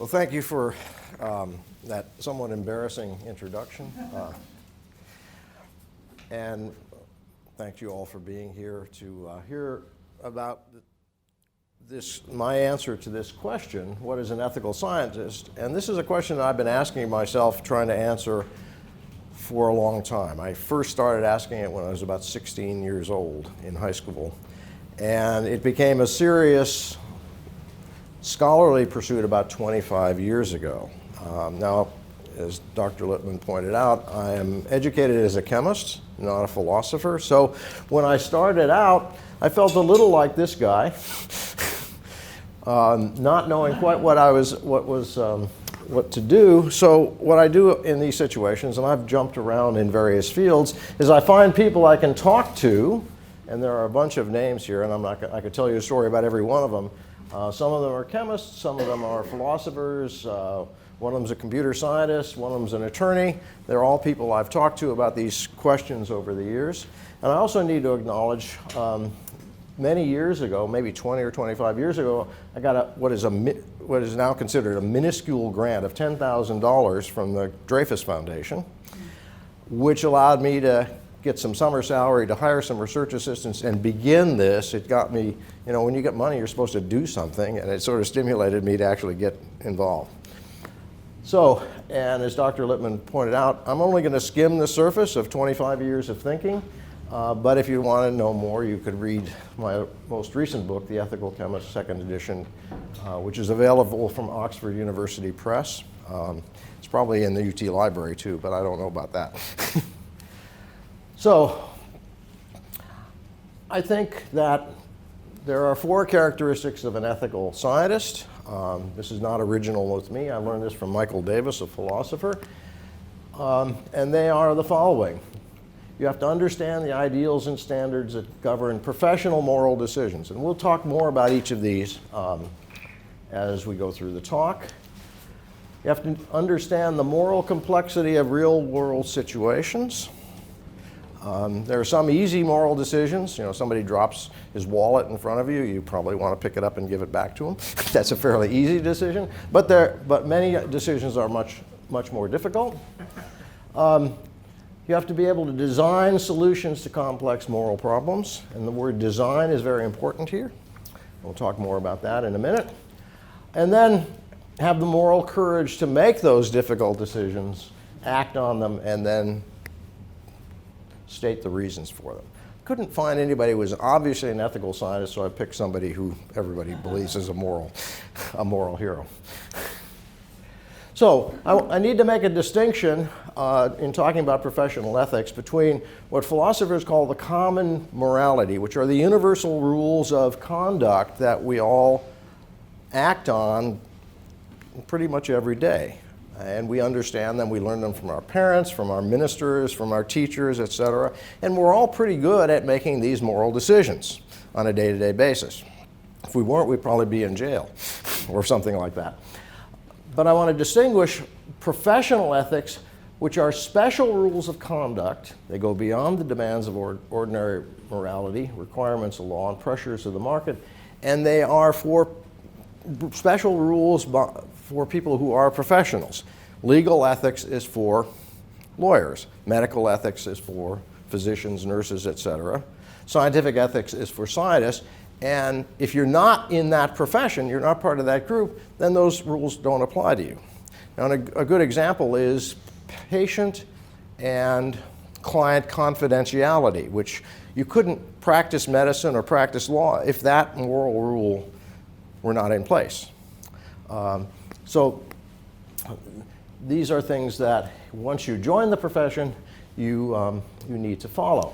Well, thank you for that somewhat embarrassing introduction. And thank you all for being here to hear about my answer to this question, what is an ethical scientist? And this is a question that I've been asking myself, trying to answer for a long time. I first started asking it when I was about 16 years old in high school. And it became a serious scholarly pursuit about 25 years ago. Now, as Dr. Lippman pointed out, I am educated as a chemist, not a philosopher. So when I started out, I felt a little like this guy, not knowing quite what to do. So what I do in these situations, and I've jumped around in various fields, is I find people I can talk to, and there are a bunch of names here, and I could tell you a story about every one of them. Some of them are chemists, some of them are philosophers, one of them's a computer scientist, one of them's an attorney. They're all people I've talked to about these questions over the years. And I also need to acknowledge, many years ago, maybe 20 or 25 years ago, I got what is now considered a minuscule grant of $10,000 from the Dreyfus Foundation, which allowed me to get some summer salary to hire some research assistants and begin this. It got me, when you get money, you're supposed to do something, and it sort of stimulated me to actually get involved. So, and as Dr. Lippman pointed out, I'm only going to skim the surface of 25 years of thinking, but if you want to know more, you could read my most recent book, The Ethical Chemist, second edition, which is available from Oxford University Press. It's probably in the UT library too, but I don't know about that. So, I think that there are 4 characteristics of an ethical scientist. This is not original with me. I learned this from Michael Davis, a philosopher. And they are the following. You have to understand the ideals and standards that govern professional moral decisions. And we'll talk more about each of these as we go through the talk. You have to understand the moral complexity of real-world situations. There are some easy moral decisions. Somebody drops his wallet in front of you, you probably want to pick it up and give it back to him. That's a fairly easy decision. But many decisions are much more difficult. You have to be able to design solutions to complex moral problems, and the word design is very important here. We'll talk more about that in a minute. And then have the moral courage to make those difficult decisions, act on them, and then state the reasons for them. Couldn't find anybody who was obviously an ethical scientist, so I picked somebody who everybody believes is a moral hero. So I need to make a distinction in talking about professional ethics between what philosophers call the common morality, which are the universal rules of conduct that we all act on pretty much every day. And we understand them, we learn them from our parents, from our ministers, from our teachers, etc. And we're all pretty good at making these moral decisions on a day-to-day basis. If we weren't, we'd probably be in jail or something like that. But I want to distinguish professional ethics, which are special rules of conduct. They go beyond the demands of ordinary morality, requirements of law, and pressures of the market. And they are for special rules for people who are professionals. Legal ethics is for lawyers. Medical ethics is for physicians, nurses, etc. Scientific ethics is for scientists. And if you're not in that profession, you're not part of that group, then those rules don't apply to you. Now, a good example is patient and client confidentiality, which you couldn't practice medicine or practice law if that moral rule were not in place. So these are things that once you join the profession, you need to follow.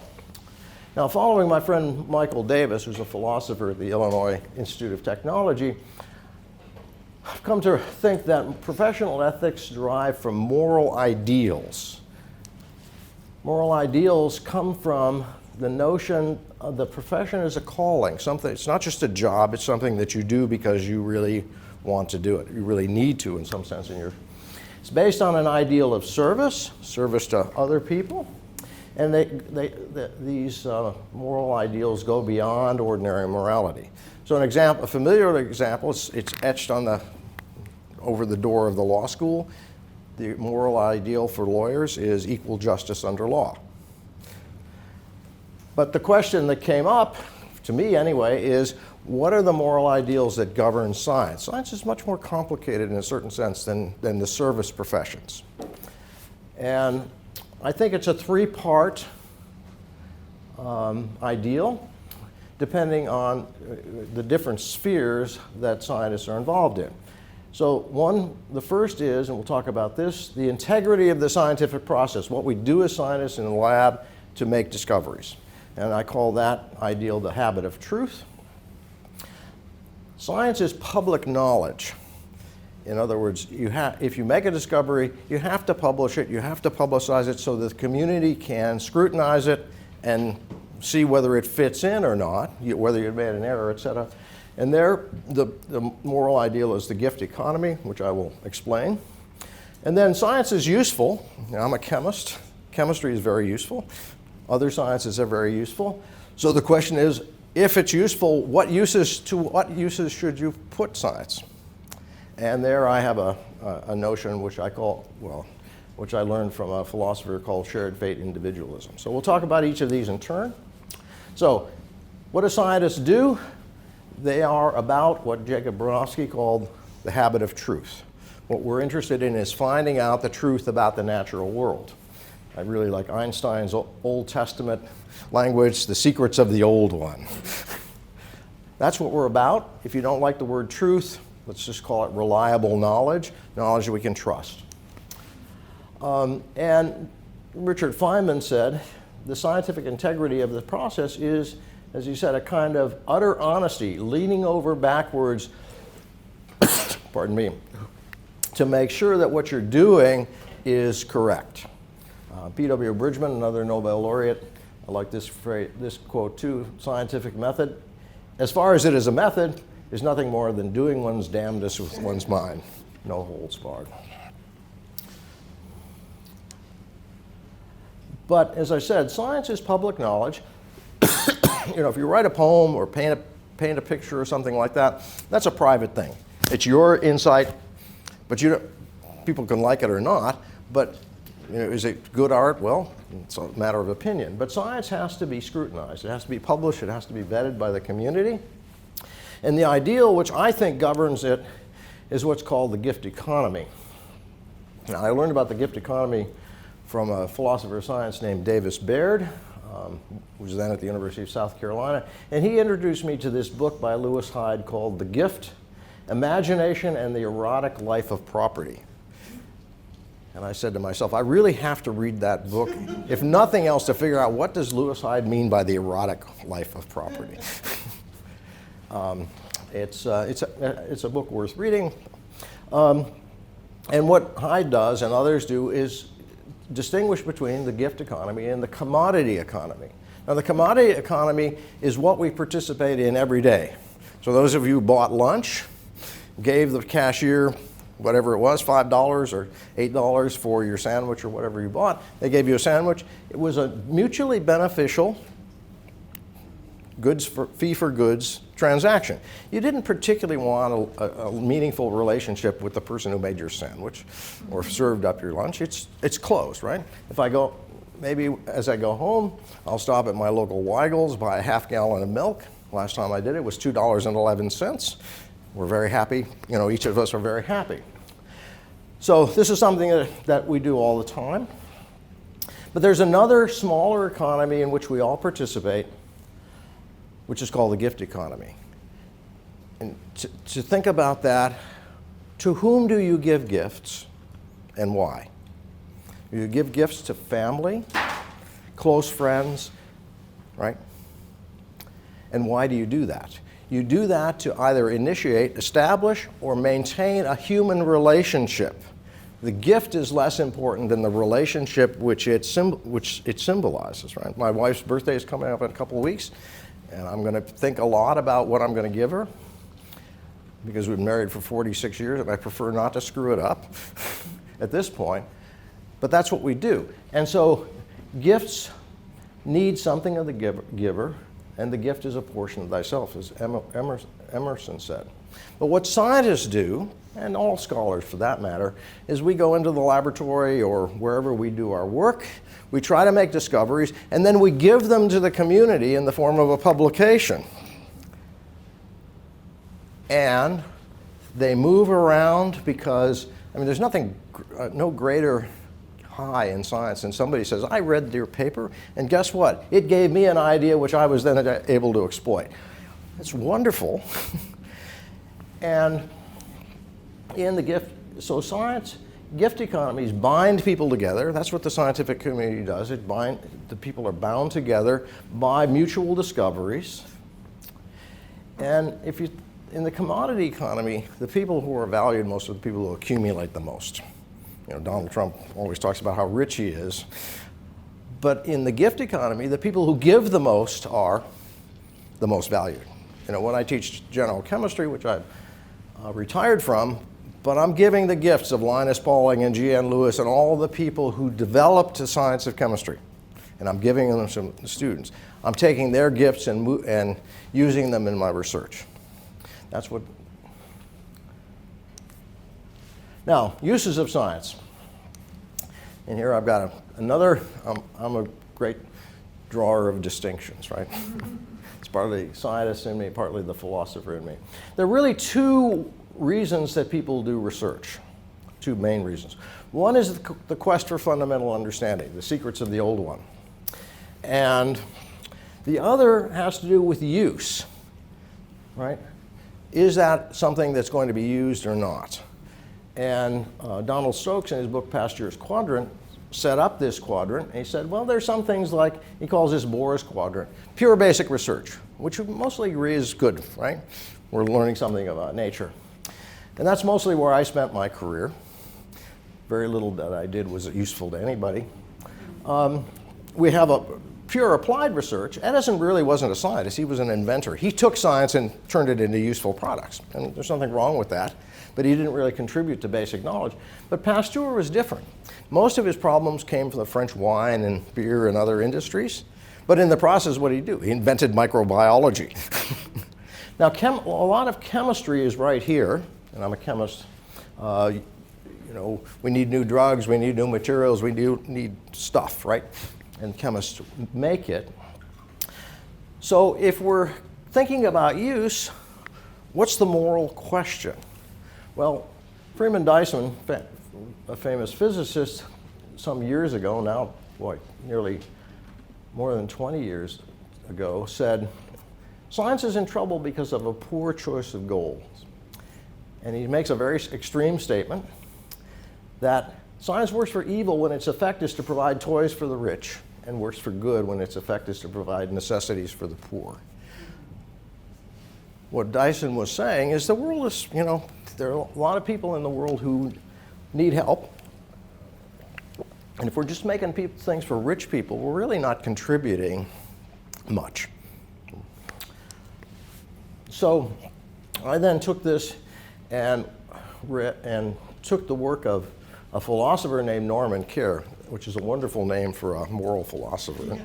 Now, following my friend Michael Davis, who's a philosopher at the Illinois Institute of Technology, I've come to think that professional ethics derive from moral ideals. Moral ideals come from the notion of the profession as a calling. It's not just a job, it's something that you do because you really want to do it. You really need to in some sense. It's based on an ideal of service to other people. And these moral ideals go beyond ordinary morality. So a familiar example, it's etched on the over the door of the law school, the moral ideal for lawyers is equal justice under law. But the question that came up, to me anyway, is what are the moral ideals that govern science? Science is much more complicated in a certain sense than the service professions. And I think it's a three-part ideal, depending on the different spheres that scientists are involved in. So the first is, and we'll talk about this, the integrity of the scientific process, what we do as scientists in the lab to make discoveries. And I call that ideal the habit of truth. Science is public knowledge. In other words, if you make a discovery, you have to publish it, you have to publicize it so that the community can scrutinize it and see whether it fits in or not, whether you made an error, et cetera. And there, the moral ideal is the gift economy, which I will explain. And then science is useful. Now, I'm a chemist. Chemistry is very useful. Other sciences are very useful. So the question is, if it's useful, what uses should you put science? And there I have a notion which which I learned from a philosopher called shared fate individualism. So we'll talk about each of these in turn. So what do scientists do? They are about what Jacob Bronowski called the habit of truth. What we're interested in is finding out the truth about the natural world. I really like Einstein's Old Testament language, the secrets of the old one. That's what we're about. If you don't like the word truth, let's just call it reliable knowledge, knowledge that we can trust. And Richard Feynman said, the scientific integrity of the process is, as he said, a kind of utter honesty, leaning over backwards, pardon me, to make sure that what you're doing is correct. P.W. Bridgman, another Nobel laureate, I like this phrase, this quote too, scientific method, as far as it is a method, is nothing more than doing one's damnedest with one's mind. No holds barred. But as I said, science is public knowledge. If you write a poem or paint a picture or something like that, that's a private thing. It's your insight, but people can like it or not, but is it good art? Well, it's a matter of opinion. But science has to be scrutinized. It has to be published. It has to be vetted by the community. And the ideal, which I think governs it, is what's called the gift economy. Now, I learned about the gift economy from a philosopher of science named Davis Baird, who was then at the University of South Carolina. And he introduced me to this book by Lewis Hyde called The Gift, Imagination and the Erotic Life of Property. And I said to myself, I really have to read that book, if nothing else, to figure out what does Lewis Hyde mean by the erotic life of property. It's a book worth reading. And what Hyde does and others do is distinguish between the gift economy and the commodity economy. Now, the commodity economy is what we participate in every day. So those of you who bought lunch, gave the cashier whatever it was, $5 or $8 for your sandwich or whatever you bought. They gave you a sandwich. It was a mutually beneficial fee for goods transaction. You didn't particularly want a meaningful relationship with the person who made your sandwich or served up your lunch. It's closed, right? If I go, maybe as I go home, I'll stop at my local Weigel's, buy a half gallon of milk. Last time I did it was $2.11. We're very happy. Each of us are very happy. So this is something that we do all the time. But there's another smaller economy in which we all participate, which is called the gift economy. And to think about that, to whom do you give gifts and why? You give gifts to family, close friends, right? And why do you do that? You do that to either initiate, establish, or maintain a human relationship. The gift is less important than the relationship which it symbolizes, right? My wife's birthday is coming up in a couple of weeks, and I'm going to think a lot about what I'm going to give her, because we've been married for 46 years, and I prefer not to screw it up at this point. But that's what we do. And so gifts need something of the giver, and the gift is a portion of thyself, as Emerson said. But what scientists do, and all scholars for that matter, is we go into the laboratory or wherever we do our work, we try to make discoveries, and then we give them to the community in the form of a publication. And they move around because, I mean, there's nothing, no greater high in science than somebody says, I read your paper, and guess what? It gave me an idea which I was then able to exploit. It's wonderful. And in the gift, so science, gift economies bind people together. That's what the scientific community does. The people are bound together by mutual discoveries. And if you, in the commodity economy, the people who are valued most are the people who accumulate the most. You know, Donald Trump always talks about how rich he is. But in the gift economy, the people who give the most are the most valued. You know, when I teach general chemistry, which I've retired from, but I'm giving the gifts of Linus Pauling and G.N. Lewis and all the people who developed the science of chemistry. And I'm giving them to the students. I'm taking their gifts and using them in my research. That's what. Now, uses of science. And here I've got another, I'm a great drawer of distinctions, right? It's partly the scientist in me, partly the philosopher in me. There are really two reasons that people do research, two main reasons. One is the quest for fundamental understanding, the secrets of the old one. And the other has to do with use, right? Is that something that's going to be used or not? And Donald Stokes, in his book Pasteur's Quadrant, set up this quadrant. And he said, well, there's some things like, he calls this Bohr's quadrant, pure basic research, which we mostly agree is good, right? We're learning something about nature. And that's mostly where I spent my career. Very little that I did was useful to anybody. We have a pure applied research. Edison really wasn't a scientist, he was an inventor. He took science and turned it into useful products. And there's nothing wrong with that, but he didn't really contribute to basic knowledge. But Pasteur was different. Most of his problems came from the French wine and beer and other industries. But in the process, what did he do? He invented microbiology. Now, a lot of chemistry is right here, and I'm a chemist. You know, we need new drugs, we need new materials, we need stuff, right? And chemists make it. So if we're thinking about use, what's the moral question? Well, Freeman Dyson, a famous physicist some years ago, now, boy, nearly more than 20 years ago, said, science is in trouble because of a poor choice of goals. And he makes a very extreme statement that science works for evil when its effect is to provide toys for the rich, and works for good when its effect is to provide necessities for the poor. What Dyson was saying is the world is, you know, there are a lot of people in the world who need help. And if we're just making things for rich people, we're really not contributing much. So I then took this and took the work of a philosopher named Norman Kerr, which is a wonderful name for a moral philosopher.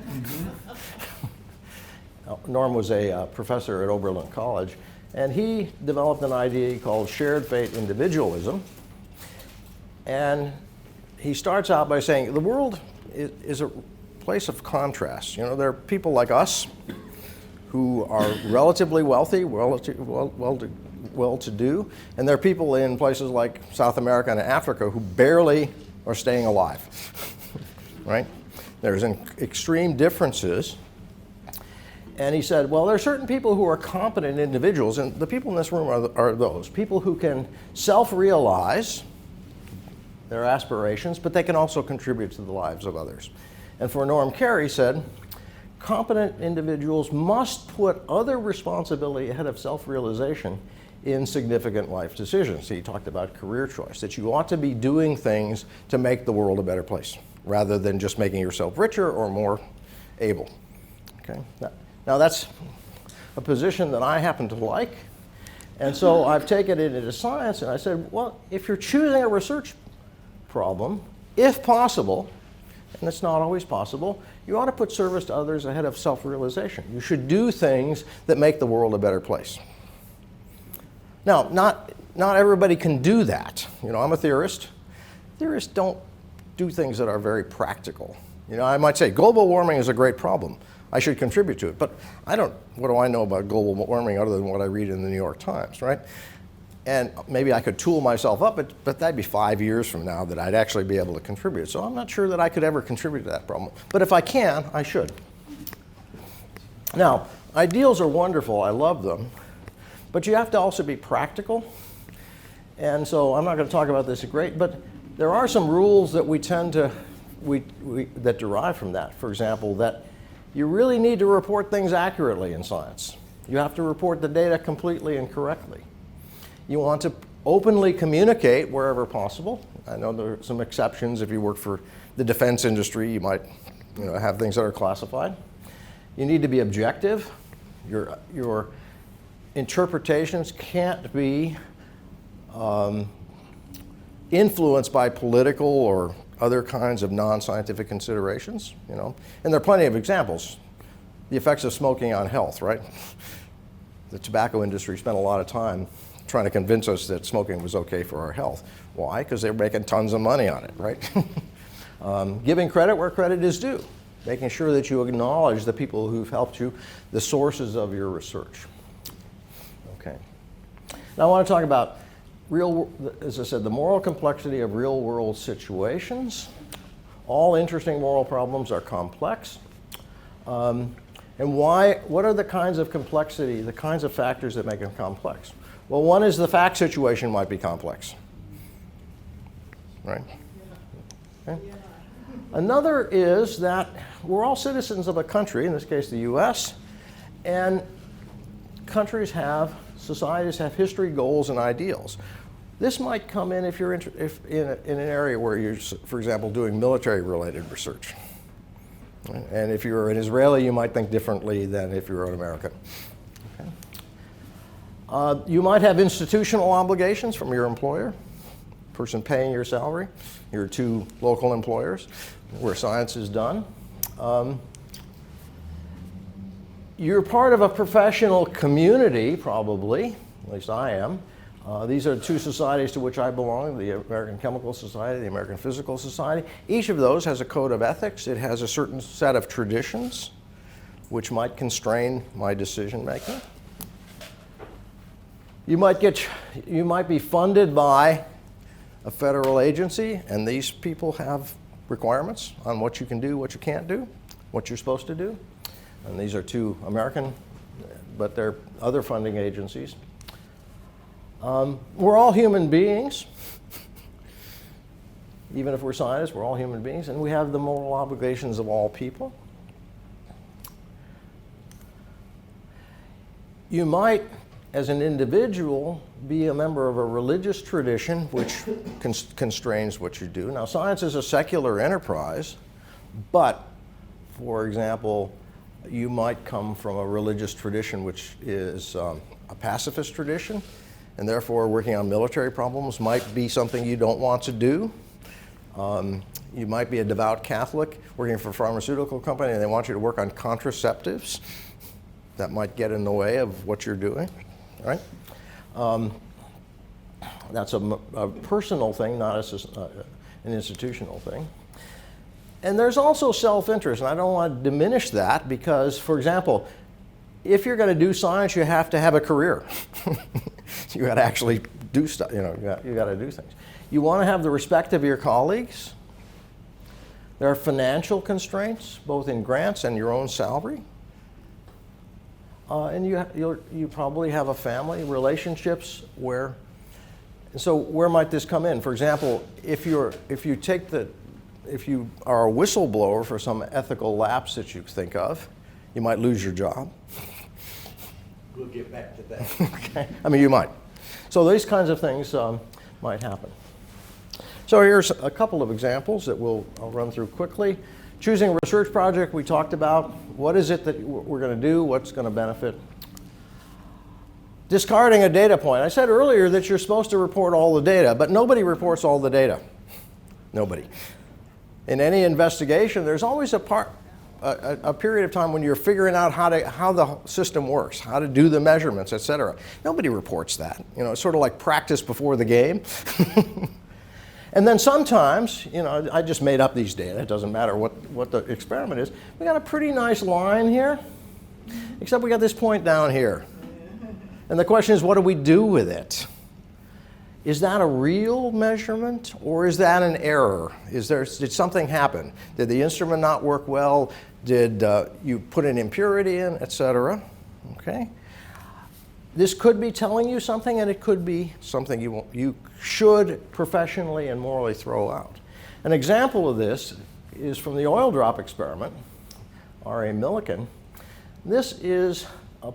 Norm was a professor at Oberlin College, and he developed an idea called shared fate individualism. And he starts out by saying the world is a place of contrast. You know, there are people like us who are relatively wealthy, well-to-do, and there are people in places like South America and Africa who barely are staying alive, right? There's extreme differences. And he said, well, there are certain people who are competent individuals, and the people in this room are those, people who can self-realize their aspirations, but they can also contribute to the lives of others. And for Norm Kerr, he said, competent individuals must put other responsibility ahead of self-realization in significant life decisions. He talked about career choice, that you ought to be doing things to make the world a better place, rather than just making yourself richer or more able. Okay? Now that's a position that I happen to like, and so I've taken it into science, and I said, well, if you're choosing a research problem, if possible, and it's not always possible, you ought to put service to others ahead of self-realization. You should do things that make the world a better place. Now, not everybody can do that. You know, I'm a theorist. Theorists don't do things that are very practical. You know, I might say global warming is a great problem. I should contribute to it, but what do I know about global warming other than what I read in the New York Times, right? And maybe I could tool myself up, but that'd be 5 years from now that I'd actually be able to contribute. So I'm not sure that I could ever contribute to that problem. But if I can, I should. Now, ideals are wonderful. I love them. But you have to also be practical. And so I'm not going to talk about this great, but there are some rules that we tend to, that derive from that. For example, that you really need to report things accurately in science. You have to report the data completely and correctly. You want to openly communicate wherever possible. I know there are some exceptions. If you work for the defense industry, you might have things that are classified. You need to be objective. Your interpretations can't be influenced by political or other kinds of non-scientific considerations, you know. And there are plenty of examples. The effects of smoking on health, right? The tobacco industry spent a lot of time trying to convince us that smoking was okay for our health. Why? Because they were making tons of money on it, right? Giving credit where credit is due. Making sure that you acknowledge the people who've helped you, the sources of your research. Okay. Now I want to talk about as I said, the moral complexity of real-world situations. All interesting moral problems are complex. And what are the kinds of complexity, the kinds of factors that make them complex? Well, one is the fact situation might be complex, right? Okay. Another is that we're all citizens of a country, in this case the US, and societies have history, goals, and ideals. This might come in if you're in an area where you're, for example, doing military-related research. And if you're an Israeli, you might think differently than if you're an American. Okay. You might have institutional obligations from your employer, person paying your salary, your two local employers, where science is done. You're part of a professional community, probably, at least I am. These are two societies to which I belong, the American Chemical Society, the American Physical Society. Each of those has a code of ethics. It has a certain set of traditions which might constrain my decision making. You might be funded by a federal agency, and these people have requirements on what you can do, what you can't do, what you're supposed to do. And these are two American, but they're other funding agencies. We're all human beings. Even if we're scientists, we're all human beings, and we have the moral obligations of all people. You might, as an individual, be a member of a religious tradition which constrains what you do. Now, science is a secular enterprise, but, for example, you might come from a religious tradition which is a pacifist tradition, and therefore working on military problems might be something you don't want to do. You might be a devout Catholic working for a pharmaceutical company and they want you to work on contraceptives. That might get in the way of what you're doing, right? That's a personal thing, not an institutional thing. And there's also self-interest, and I don't want to diminish that because, for example, if you're going to do science, you have to have a career. You got to actually do stuff, you got to do things. You want to have the respect of your colleagues. There are financial constraints, both in grants and your own salary. And you probably have a family, relationships where, so where might this come in? For example, if you are a whistleblower for some ethical lapse that you think of, you might lose your job. We'll get back to that. Okay. I mean, you might. So these kinds of things might happen. So here's a couple of examples that I'll run through quickly. Choosing a research project, we talked about. What is it that we're going to do? What's going to benefit? Discarding a data point. I said earlier that you're supposed to report all the data, but nobody reports all the data. Nobody. In any investigation, there's always a a period of time when you're figuring out how the system works, how to do the measurements, et cetera. Nobody reports that. You know, it's sort of like practice before the game. And then sometimes, you know, I just made up these data. It doesn't matter what the experiment is. We got a pretty nice line here, except we got this point down here. And the question is, what do we do with it? Is that a real measurement, or is that an error? Did something happen? Did the instrument not work well? Did you put an impurity in, et cetera? Okay. This could be telling you something, and it could be something you should professionally and morally throw out. An example of this is from the oil drop experiment, R.A. Millikan. This is a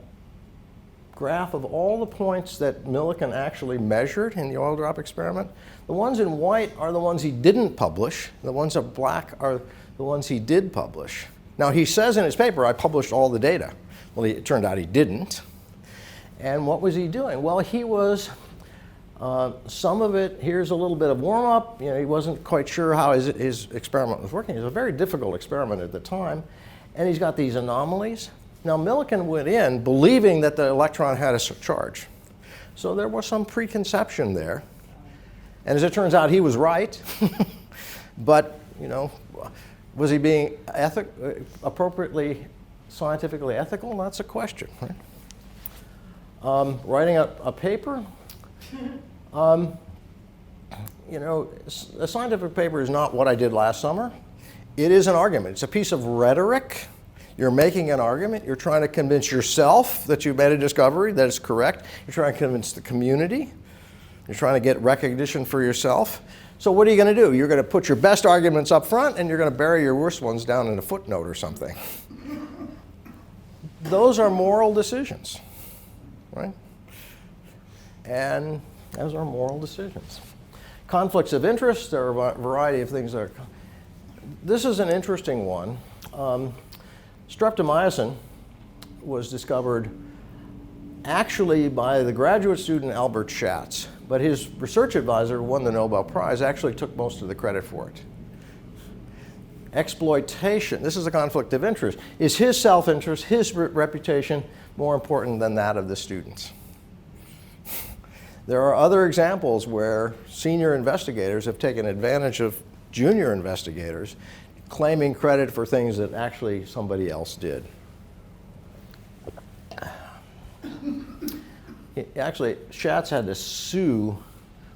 graph of all the points that Millikan actually measured in the oil drop experiment. The ones in white are the ones he didn't publish. The ones in black are the ones he did publish. Now, he says in his paper, I published all the data. Well, it turned out he didn't. And what was he doing? Well, he was, some of it, here's a little bit of warm-up. You know, he wasn't quite sure how his experiment was working. It was a very difficult experiment at the time. And he's got these anomalies. Now, Millikan went in believing that the electron had a charge. So there was some preconception there. And as it turns out, he was right. But, you know, was he being appropriately scientifically ethical? That's a question, right? Writing a paper, you know, a scientific paper is not what I did last summer. It is an argument. It's a piece of rhetoric. You're making an argument. You're trying to convince yourself that you've made a discovery, that it's correct. You're trying to convince the community. You're trying to get recognition for yourself. So what are you going to do? You're going to put your best arguments up front, and you're going to bury your worst ones down in a footnote or something. Those are moral decisions. Right? And those are moral decisions. Conflicts of interest, there are a variety of things that are. This is an interesting one. Streptomycin was discovered actually by the graduate student Albert Schatz, but his research advisor, who won the Nobel Prize, actually took most of the credit for it. Exploitation, this is a conflict of interest. Is his self-interest, his reputation, more important than that of the students? There are other examples where senior investigators have taken advantage of junior investigators, claiming credit for things that actually somebody else did. Actually, Schatz had to sue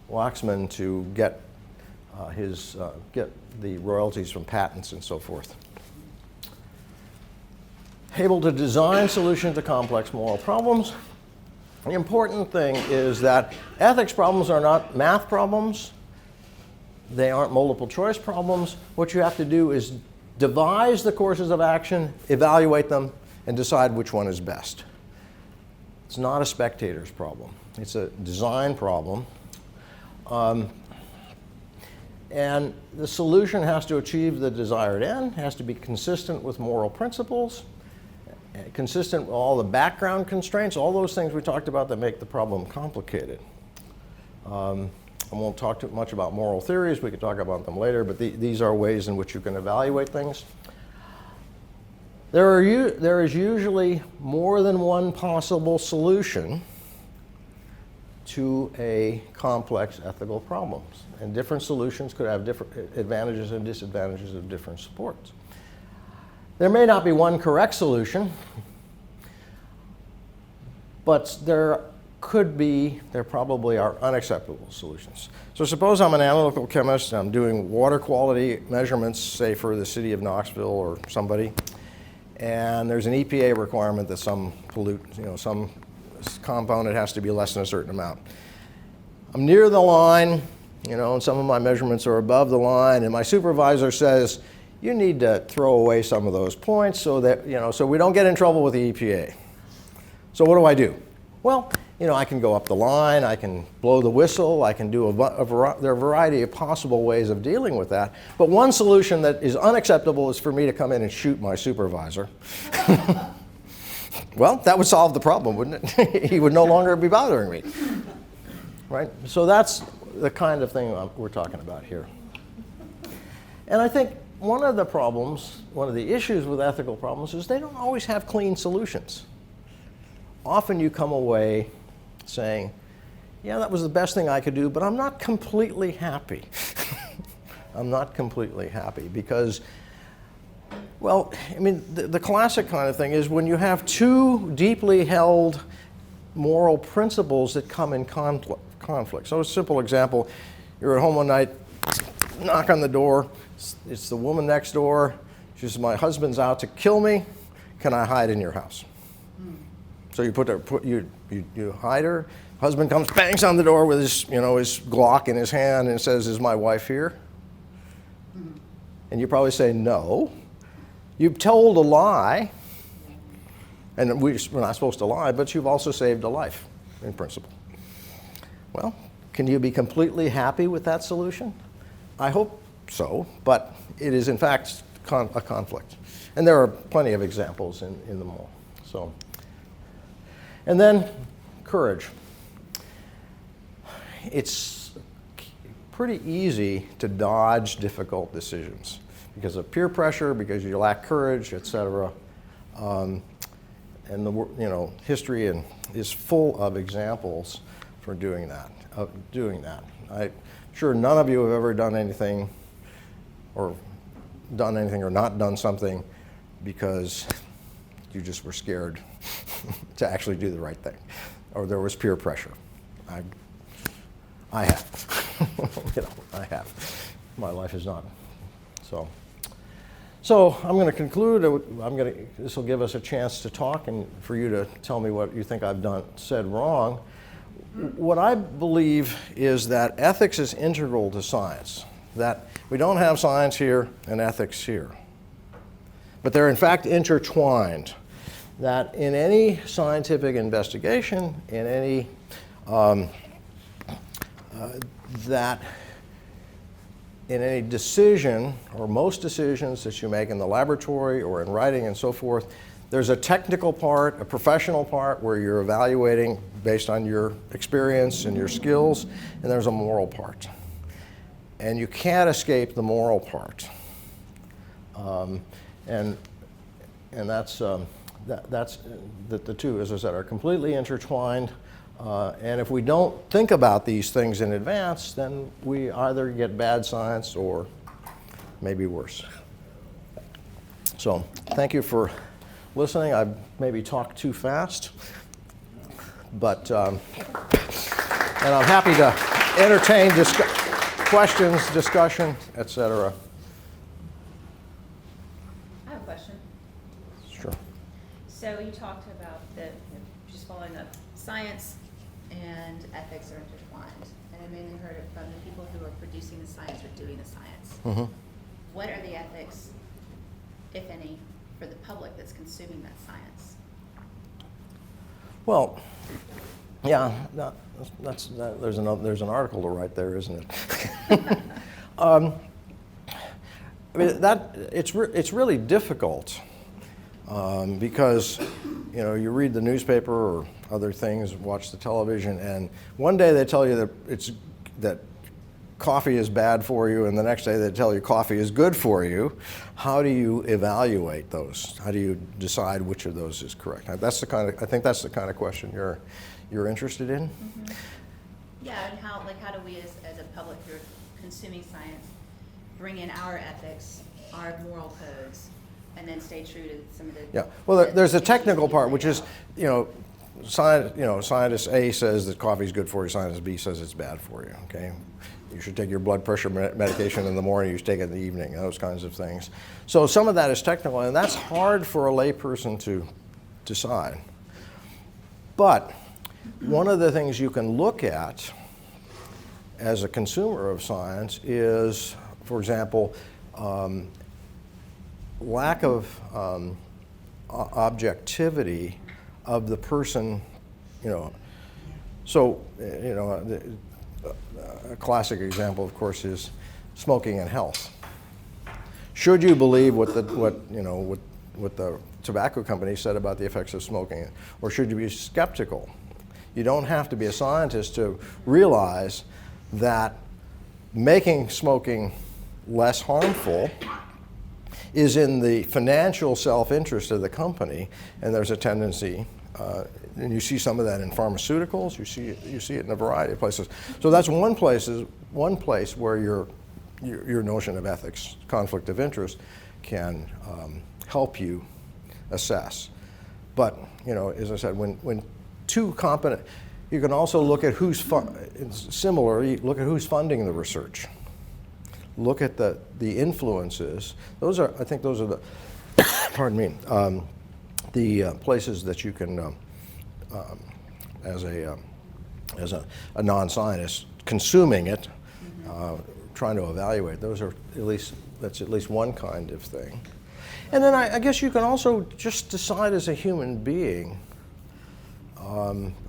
Waxman to get get the royalties from patents and so forth. Able to design solutions to complex moral problems. The important thing is that ethics problems are not math problems. They aren't multiple choice problems. What you have to do is devise the courses of action, evaluate them, and decide which one is best. It's not a spectator's problem. It's a design problem. And the solution has to achieve the desired end, has to be consistent with moral principles, consistent with all the background constraints, all those things we talked about that make the problem complicated. I won't talk too much about moral theories. We could talk about them later, but these are ways in which you can evaluate things. There is usually more than one possible solution to a complex ethical problems. And different solutions could have different advantages and disadvantages of different supports. There may not be one correct solution, but there probably are unacceptable solutions. So suppose I'm an analytical chemist and I'm doing water quality measurements, say for the city of Knoxville or somebody, and there's an EPA requirement that some some component has to be less than a certain amount. I'm near the line, and some of my measurements are above the line, and my supervisor says, you need to throw away some of those points so that, so we don't get in trouble with the EPA. So what do I do? Well, I can go up the line, I can blow the whistle, I can do there are a variety of possible ways of dealing with that. But one solution that is unacceptable is for me to come in and shoot my supervisor. Well, that would solve the problem, wouldn't it? He would no longer be bothering me. Right? So that's the kind of thing we're talking about here. And I think one of the issues with ethical problems is they don't always have clean solutions. Often you come away saying, yeah, that was the best thing I could do, but I'm not completely happy. I'm not completely happy because, well, I mean, the classic kind of thing is when you have two deeply held moral principles that come in conflict. So a simple example, you're at home one night, knock on the door, it's the woman next door, she says, my husband's out to kill me, can I hide in your house? So you hide her, husband comes, bangs on the door with his Glock in his hand and says, is my wife here? And you probably say, no. You've told a lie, and we're not supposed to lie, but you've also saved a life, in principle. Well, can you be completely happy with that solution? I hope so, but it is in fact a conflict. And there are plenty of examples in them all. So, and then courage. It's pretty easy to dodge difficult decisions because of peer pressure, because you lack courage, etc. And history is full of examples for doing that. I'm sure none of you have ever done anything or not done something because you just were scared to actually do the right thing, or there was peer pressure. I have. I have. My life is not. So I'm going to conclude. This will give us a chance to talk and for you to tell me what you think I've said wrong. What I believe is that ethics is integral to science, that we don't have science here and ethics here. But they're in fact intertwined, that in any scientific investigation, in any in any decision, or most decisions that you make in the laboratory or in writing and so forth, there's a technical part, a professional part where you're evaluating based on your experience and your skills, and there's a moral part. And you can't escape the moral part. And that's the two, as I said, are completely intertwined. And if we don't think about these things in advance, then we either get bad science or maybe worse. So thank you for listening. I maybe talked too fast, but and I'm happy to entertain questions, discussion, etc. I have a question. Sure. So you talked about just following up, science and ethics are intertwined, and I mainly heard it from the people who are producing the science or doing the science. Mm-hmm. What are the ethics, if any, for the public that's consuming that science? Well, yeah, there's an article to write there, isn't it? I mean, it's really difficult because you read the newspaper or other things, watch the television, and one day they tell you that coffee is bad for you, and the next day they tell you coffee is good for you. How do you evaluate those? How do you decide which of those is correct? I think that's the kind of question you're interested in. Mm-hmm. Yeah, and how do we as a public who are consuming science bring in our ethics, our moral codes, and then stay true to some of the... Yeah, well, there's a technical part, which is, scientist A says that coffee is good for you, scientist B says it's bad for you, okay? You should take your blood pressure medication in the morning, you should take it in the evening, those kinds of things. So some of that is technical, and that's hard for a layperson to decide. But one of the things you can look at as a consumer of science is, for example, lack of objectivity of the person, So, a classic example, of course, is smoking and health. Should you believe what the tobacco company said about the effects of smoking, or should you be skeptical? You don't have to be a scientist to realize that making smoking less harmful is in the financial self-interest of the company, and there's a tendency, and you see some of that in pharmaceuticals. You see it in a variety of places. So that's one place where your notion of ethics, conflict of interest, can help you assess. But as I said, when two competent, you can also look at similarly look at who's funding the research. Look at the influences. I think those are the, pardon me, the places that you can, as a non-scientist, consuming it, trying to evaluate. That's at least one kind of thing. And then I guess you can also just decide as a human being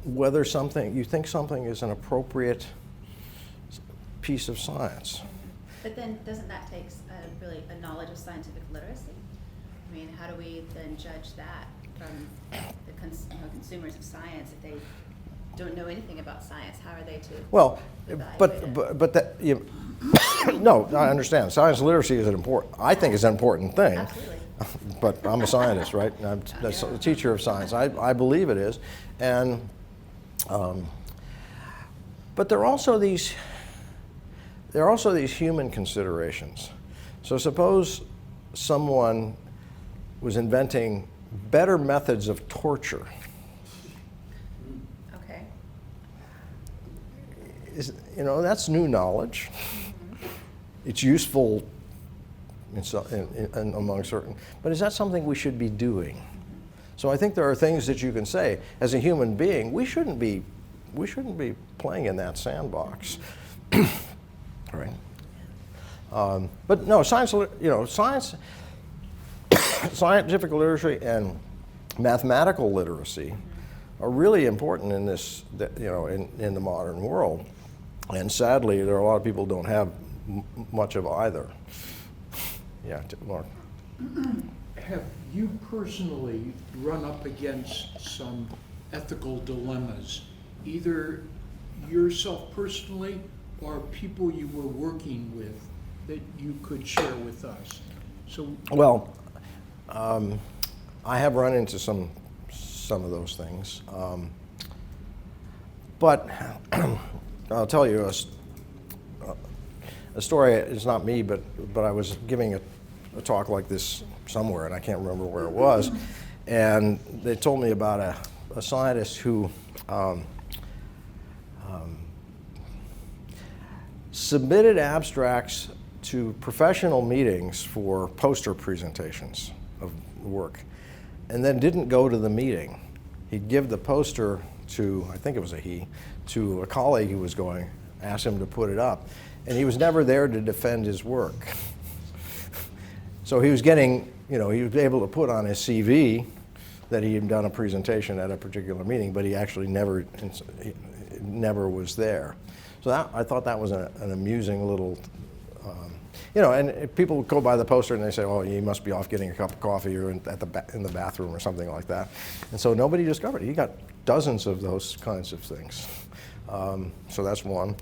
whether you think something is an appropriate piece of science. But then doesn't that take really a knowledge of scientific literacy? I mean, how do we then judge that from the consumers of science if they don't know anything about science? How are they to evaluate it? but that no, I understand. Science literacy is I think is an important thing. Absolutely. But I'm a scientist, right? I'm a teacher of science. I believe it is, and but there are also these human considerations. So suppose someone was inventing better methods of torture. Okay. That's new knowledge. It's useful among certain, but is that something we should be doing? So I think there are things that you can say as a human being. We shouldn't be playing in that sandbox, right? But no, science, scientific literacy and mathematical literacy are really important in this, in the modern world. And sadly, there are a lot of people who don't have much of either. Yeah, Mark. Have you personally run up against some ethical dilemmas, either yourself personally or people you were working with, that you could share with us? Well, I have run into some of those things, but I'll tell you a story. It's not me, but I was giving a talk like this somewhere, and I can't remember where it was, and they told me about a scientist who submitted abstracts to professional meetings for poster presentations of work, and then didn't go to the meeting. He'd give the poster to, I think it was to a colleague who was going, asked him to put it up, and he was never there to defend his work. So he was getting, he was able to put on his CV that he had done a presentation at a particular meeting, but he actually never was there. So I thought that was an amusing little, and people go by the poster and they say, oh, he must be off getting a cup of coffee or in the bathroom or something like that. And so nobody discovered it. He got dozens of those kinds of things. So that's one.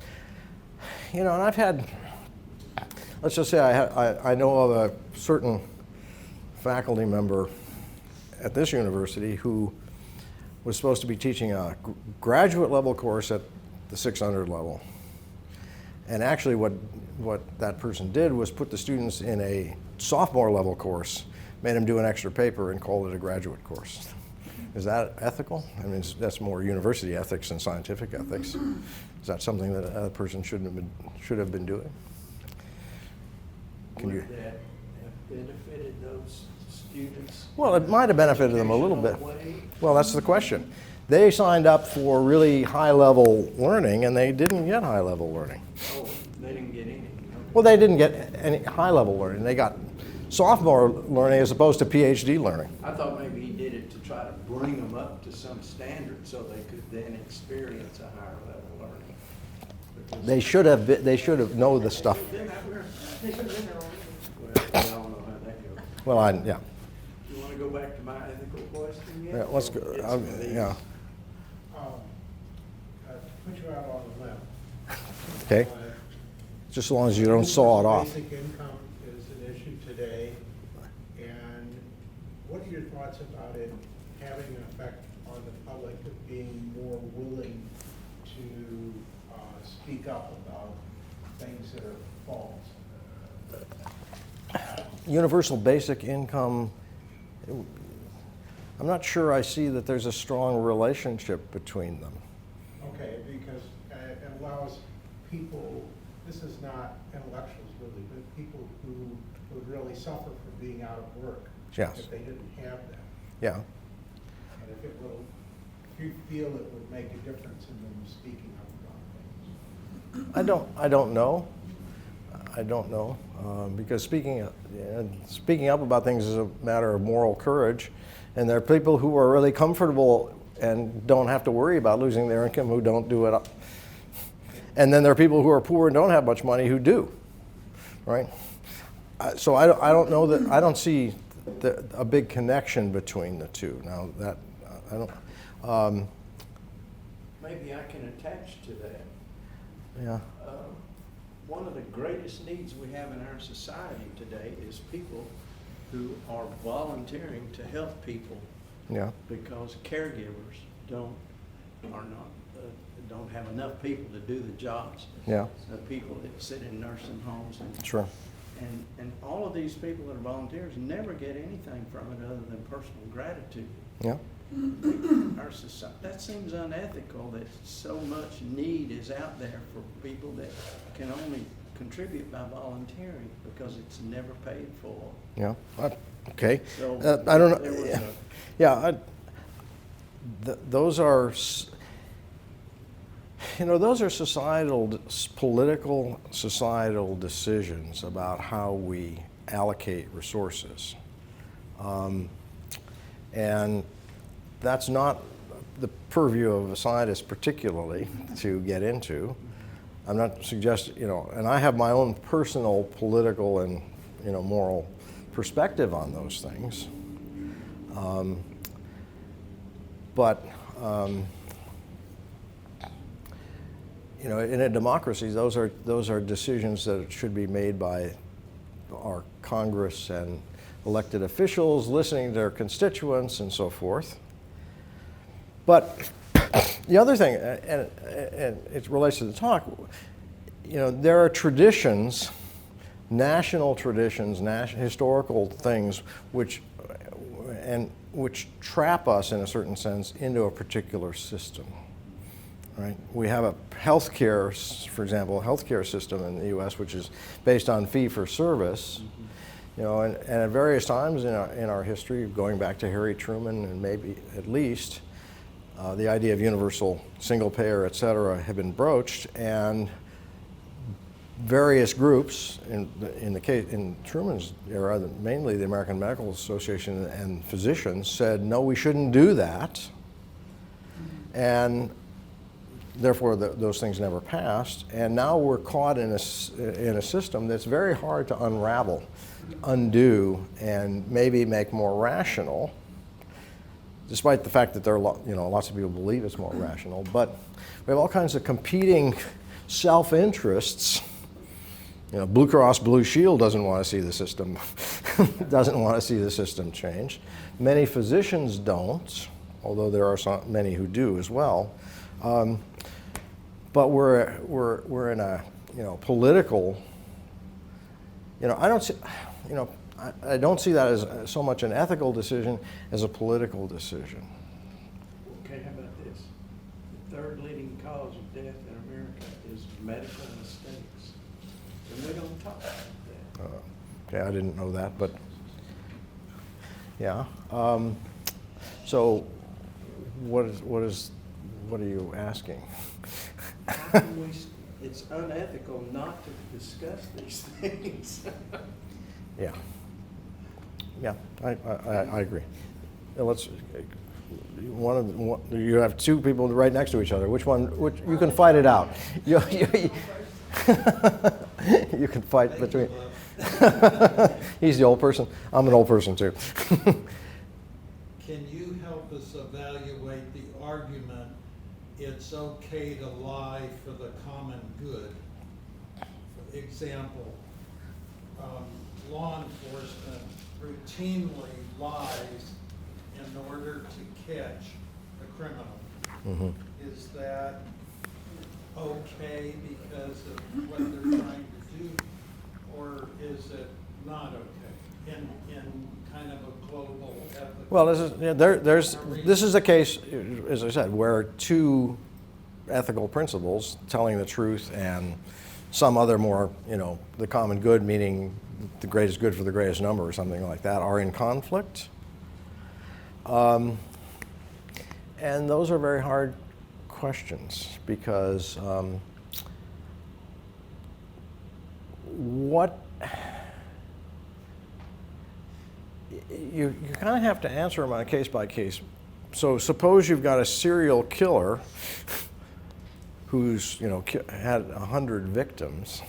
And I've had, let's just say I know of a certain faculty member at this university who was supposed to be teaching a graduate level course at the 600 level. And actually what that person did was put the students in a sophomore level course, made them do an extra paper and called it a graduate course. Is that ethical? I mean, that's more university ethics than scientific ethics. Is that something that a person should have been doing? Would that have benefited those students? Well, it might have benefited them a little bit. Well, that's the question. They signed up for really high-level learning, and they didn't get high-level learning. Oh, they didn't get any. Well, they didn't get any high-level learning. They got sophomore learning as opposed to PhD learning. I thought maybe he did it to try to bring them up to some standard so they could then experience a higher level learning. Because They should have known the stuff. well, I don't know how that goes. Well, yeah. You want to go back to my ethical question yet? Yeah, let's go. Or get some of these? Yeah. I put you out on a limb. Okay. just as long as you don't saw it off. Basic income is an issue today, and what are your thoughts about it having an effect on the public of being more willing to speak up about things that are false? Universal basic income, I'm not sure I see that there's a strong relationship between them. Okay, because it allows people, this is not intellectuals really, but people who would really suffer from being out of work Yes. if they didn't have that. Yeah. And if you feel it would make a difference in them speaking up about things. I don't know. I don't know, because speaking up about things is a matter of moral courage, and there are people who are really comfortable and don't have to worry about losing their income who don't do it. And then there are people who are poor and don't have much money who do, right? So I don't know that, I don't see a big connection between the two. Now that, I don't. Maybe I can attach to that. Yeah. One of the greatest needs we have in our society today is people who are volunteering to help people. Yeah. Because caregivers don't have enough people to do the jobs. Yeah. The people that sit in nursing homes and Sure. and all of these people that are volunteers never get anything from it other than personal gratitude. Yeah. Our society, that seems unethical that so much need is out there for people that can only contribute by volunteering because it's never paid for. Yeah. Okay. So I don't there was know. a- Yeah. Those are, those are political societal decisions about how we allocate resources. And that's not the purview of a scientist particularly to get into. I'm not suggesting, and I have my own personal political and, moral perspective on those things. In a democracy, those are decisions that should be made by our Congress and elected officials, listening to their constituents and so forth. But the other thing, and it relates to the talk, there are traditions, national traditions, historical things, which trap us in a certain sense into a particular system. Right? We have a healthcare, for example, healthcare system in the U.S. which is based on fee-for-service. And at various times in our history, going back to Harry Truman and maybe at least, the idea of universal single payer, et cetera, have been broached, and various groups in Truman's era, mainly the American Medical Association and physicians, said no, we shouldn't do that, and therefore those things never passed. And now we're caught in a system that's very hard to unravel, undo, and maybe make more rational, despite the fact that there are lots of people believe it's more rational. But we have all kinds of competing self-interests. Blue Cross Blue Shield doesn't want to see the system change. Many physicians don't, although there are many who do as well. But we're in a political. I don't see that as so much an ethical decision as a political decision. Okay, how about this? The third leading cause of death in America is medical mistakes. And we don't talk about that. Okay, I didn't know that, but yeah. So, what are you asking? How can it's unethical not to discuss these things. Yeah. Yeah, I agree. Let's. You have two people right next to each other. Which you can fight it out. You can fight between. He's the old person. I'm an old person too. Can you help us evaluate the argument, it's okay to lie for the common good? example, law enforcement routinely lies in order to catch a criminal. Mm-hmm. Is that okay because of what they're trying to do, or is it not okay in kind of a global ethical? Well, this is a case, as I said, where two ethical principles, telling the truth and some other more, the common good, meaning the greatest good for the greatest number or something like that, are in conflict. And those are very hard questions because you kind of have to answer them on a case by case. So suppose you've got a serial killer who's had 100 victims,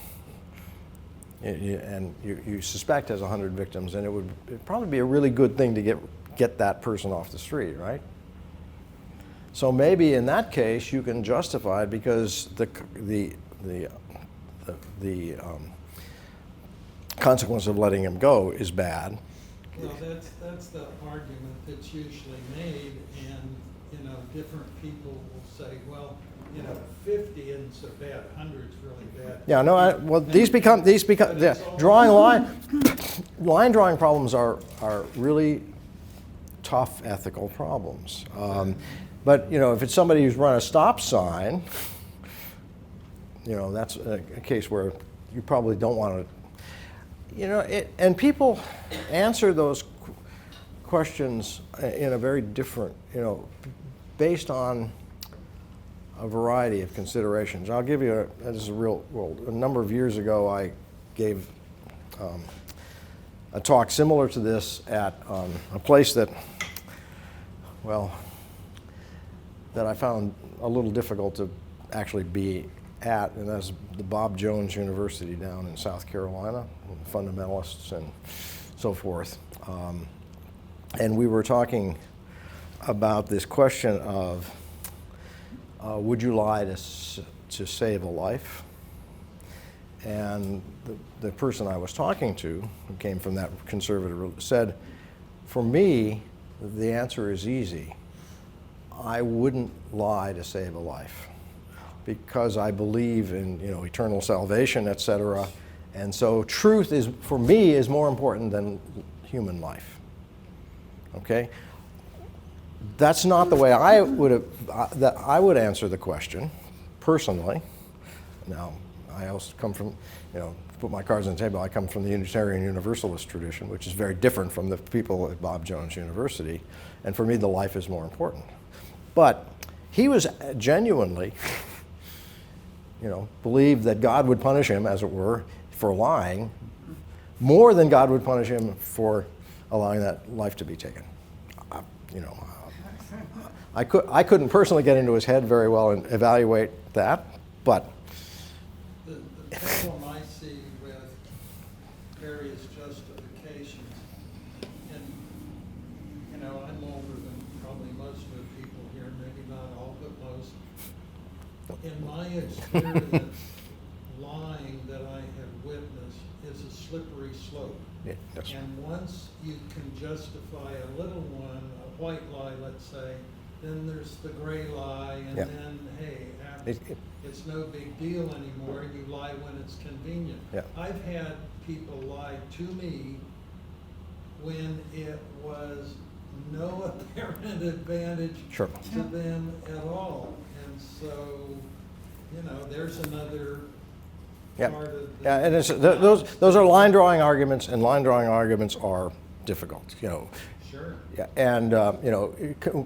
and you suspect has 100 victims, and it'd probably be a really good thing to get that person off the street, right? So maybe in that case you can justify it because the consequence of letting him go is bad. Well, that's the argument that's usually made, and different people will say, well, 50 isn't so bad, 100's really bad. Yeah, no. These become yeah, line drawing problems are really tough ethical problems. But if it's somebody who's run a stop sign, that's a case where you probably don't want to. And people answer those questions in a very different, based on a variety of considerations. I'll give you this is a number of years ago I gave a talk similar to this at a place that I found a little difficult to actually be at, and that's the Bob Jones University down in South Carolina, fundamentalists and so forth. And we were talking about this question of would you lie to save a life? And the person I was talking to, who came from that conservative, said, for me, the answer is easy. I wouldn't lie to save a life because I believe in eternal salvation, etc. And so truth for me is more important than human life. Okay? That's not the way I would answer the question, personally. Now, I also come from, put my cards on the table, I come from the Unitarian Universalist tradition, which is very different from the people at Bob Jones University. And for me, the life is more important. But he was genuinely, believed that God would punish him, as it were, for lying, more than God would punish him for allowing that life to be taken. I couldn't personally get into his head very well and evaluate that, but The problem I see with various justifications, and I'm older than probably most of the people here, maybe not all, but most. In my experience, lying that I have witnessed is a slippery slope. yeah, yes. And once you can justify a little one, a white lie, let's say, then there's the gray lie, and Yeah. then, hey, It- it's no big deal anymore, you lie when it's convenient. Yeah. I've had people lie to me when it was no apparent advantage Sure. to them at all. And so, there's another Yeah. part of the... Yeah, and those are line drawing arguments, and line drawing arguments are difficult. Sure. Yeah, and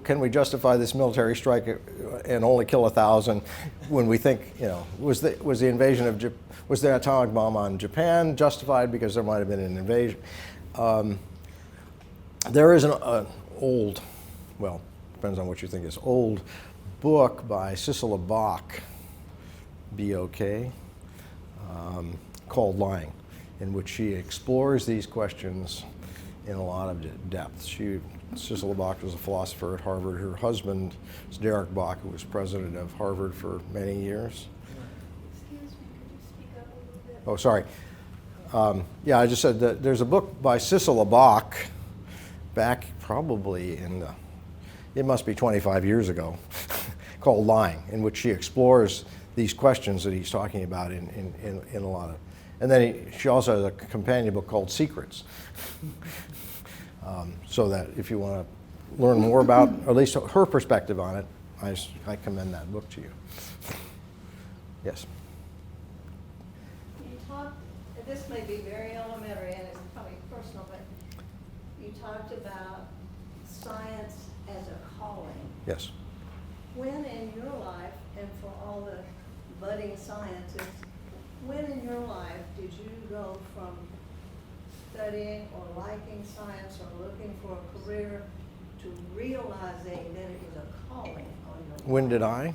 can we justify this military strike and only kill 1,000 when we think was the invasion of was the atomic bomb on Japan justified because there might have been an invasion? There is an old, well, depends on what you think is old book by Cicely Bach, B-O-K, called Lying, in which she explores these questions in a lot of depth. Cicely Bach was a philosopher at Harvard. Her husband is Derek Bach, who was president of Harvard for many years. Excuse me, could you speak up a little bit? Oh, sorry. Yeah, I just said that there's a book by Cicely Bach back probably in the, it must be 25 years ago, called Lying, in which she explores these questions that he's talking about in a lot of, and then she also has a companion book called Secrets. So that if you want to learn more about, or at least her perspective on it, I commend that book to you. Yes. You talked, this may be very elementary and it's probably personal, but you talked about science as a calling. Yes. When in your life, and for all the budding scientists, when in your life did you go from studying or liking science or looking for a career to realizing that it was a calling on your life? When did I?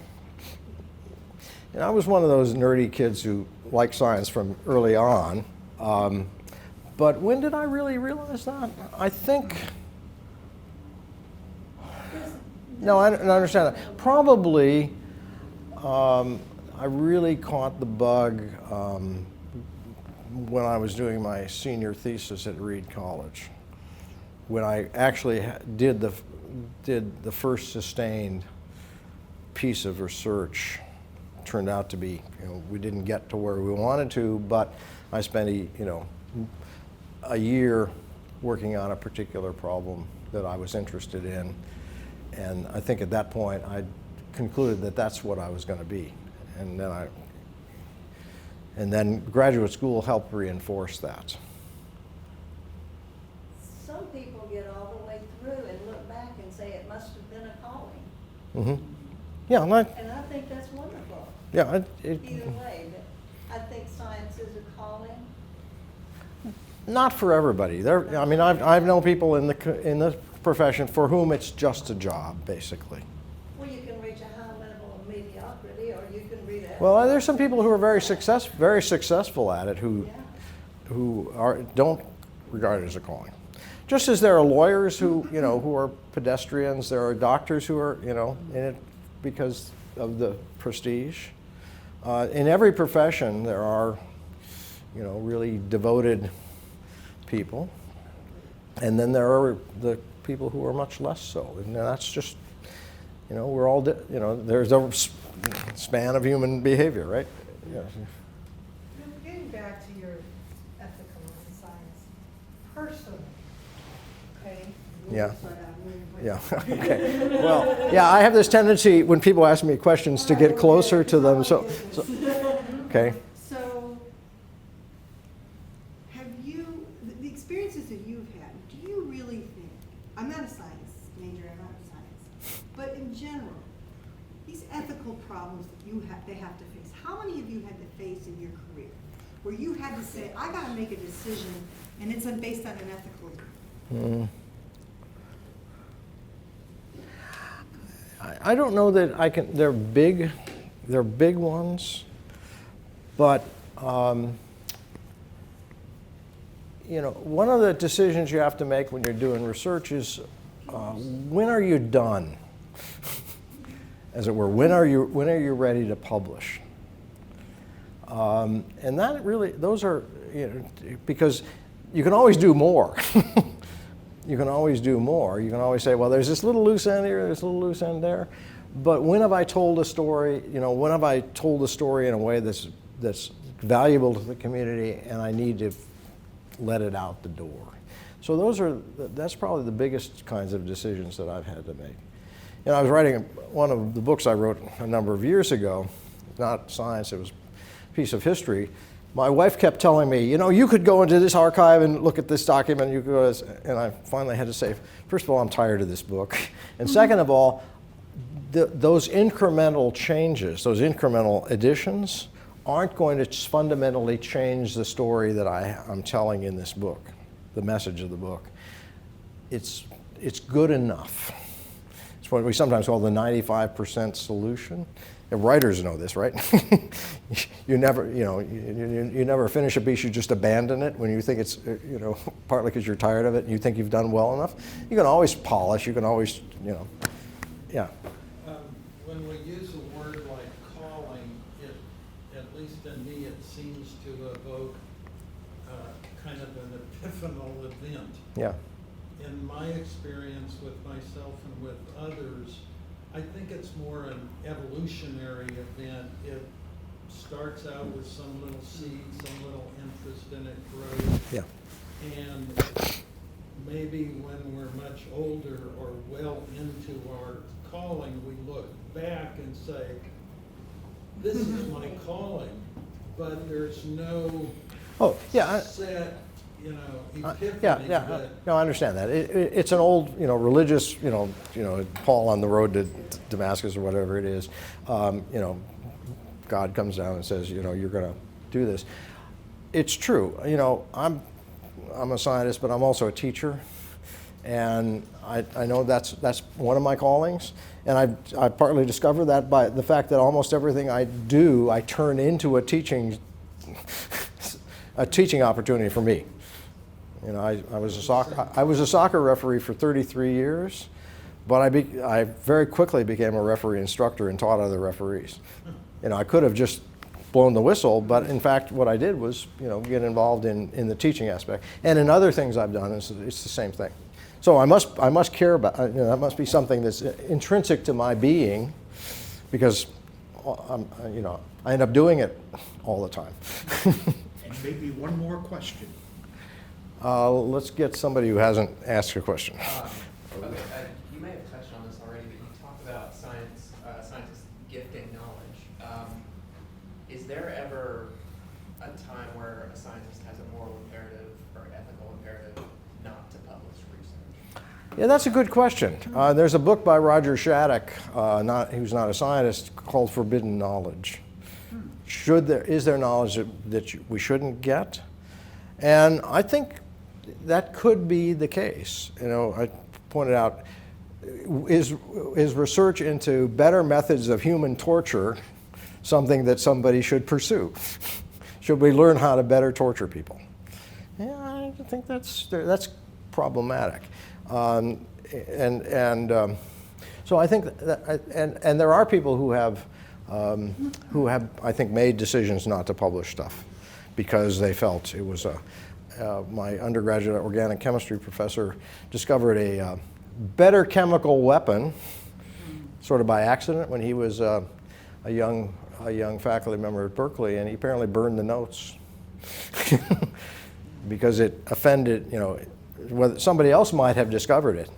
And I was one of those nerdy kids who liked science from early on. But when did I really realize that? I think, no, I don't understand that. Probably, I really caught the bug when I was doing my senior thesis at Reed College, when I actually did the first sustained piece of research. Turned out to be, we didn't get to where we wanted to, but I spent a year working on a particular problem that I was interested in, and I think at that point I concluded that that's what I was going to be, and then graduate school helped reinforce that. Some people get all the way through and look back and say it must have been a calling. Mm-hmm. Yeah, And I think that's wonderful. yeah. Either way, but I think science is a calling. Not for everybody. I mean, I've known people in the profession for whom it's just a job, basically. Well, you can reach a high level of mediocrity, or you can read it. Well, there's some people who are very successful at it who don't regard it as a calling. Just as there are lawyers who are pedestrians, there are doctors who are in it because of the prestige. In every profession, there are really devoted people, and then there are the people who are much less so, and that's just we're all there's a span of human behavior, right? Yeah. Getting back to your ethical and science, personally, okay? Yeah. Yeah. Okay. Well, yeah, I have this tendency when people ask me questions to get closer to them. So okay. So, have you, the experiences that you've had, do you really think, I'm not a science major, I'm not a science, but in general, these ethical problems that they have to face, how many of you had to face in your career where you had to say, I got to make a decision and it's based on an ethical view? I don't know that I can. They're big ones, but one of the decisions you have to make when you're doing research is when are you done, as it were. When are you ready to publish? And that really, those are because you can always do more. You can always do more. You can always say, well, there's this little loose end here, there's a little loose end there. But when have I told a story, when have I told a story in a way that's valuable to the community and I need to let it out the door? So that's probably the biggest kinds of decisions that I've had to make. I was writing one of the books I wrote a number of years ago, not science, it was a piece of history. My wife kept telling me, you could go into this archive and look at this document, and I finally had to say, first of all, I'm tired of this book. And second of all, those incremental changes, those incremental additions, aren't going to fundamentally change the story that I'm telling in this book, the message of the book. It's good enough. It's what we sometimes call the 95% solution. And writers know this, right? You never finish a piece, you just abandon it when you think it's, partly because you're tired of it and you think you've done well enough. You can always polish, you can always, yeah. When we use a word like calling, at least in me, it seems to evoke of an epiphanal event. Yeah. In my experience with myself and with others, I think it's more an evolutionary event. It starts out with some little seed, some little interest, and it grows. Yeah. And maybe when we're much older or well into our calling, we look back and say, this is my calling, but there's no Oh, yeah. set, epiphany. Yeah. No, I understand that. It's an old, religious, Paul on the road to Damascus or whatever it is. God comes down and says, you're going to do this. It's true. I'm a scientist, but I'm also a teacher, and I know that's one of my callings. And I partly discovered that by the fact that almost everything I do, I turn into a teaching opportunity for me. I was a soccer referee for 33 years, but I very quickly became a referee instructor and taught other referees. I could have just blown the whistle, but in fact, what I did was, get involved in the teaching aspect. And in other things I've done, it's the same thing. So I must care about, that must be something that's intrinsic to my being, because, I end up doing it all the time. And maybe one more question. Let's get somebody who hasn't asked a question. Okay, you may have touched on this already, but you talked about scientists gifting knowledge. Is there ever a time where a scientist has a moral imperative or ethical imperative not to publish research? Yeah, that's a good question. There's a book by Roger Shattuck, who's not a scientist, called Forbidden Knowledge. Is there knowledge that we shouldn't get? And I think that could be the case. I pointed out, is research into better methods of human torture something that somebody should pursue? Should we learn how to better torture people? Yeah, I think that's problematic. So I think that, and there are people who have, I think, made decisions not to publish stuff because they felt it was my undergraduate organic chemistry professor discovered a better chemical weapon, sort of by accident, when he was a young faculty member at Berkeley, and he apparently burned the notes because it offended, whether somebody else might have discovered it.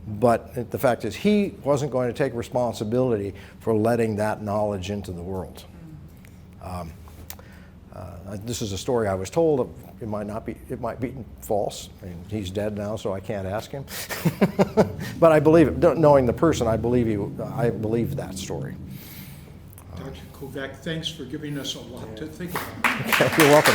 But the fact is, he wasn't going to take responsibility for letting that knowledge into the world. This is a story I was told. It might be false. I mean, he's dead now, so I can't ask him. But I believe it. Knowing the person, I believe that story. Dr. Kovac, thanks for giving us a lot to think about. You're welcome.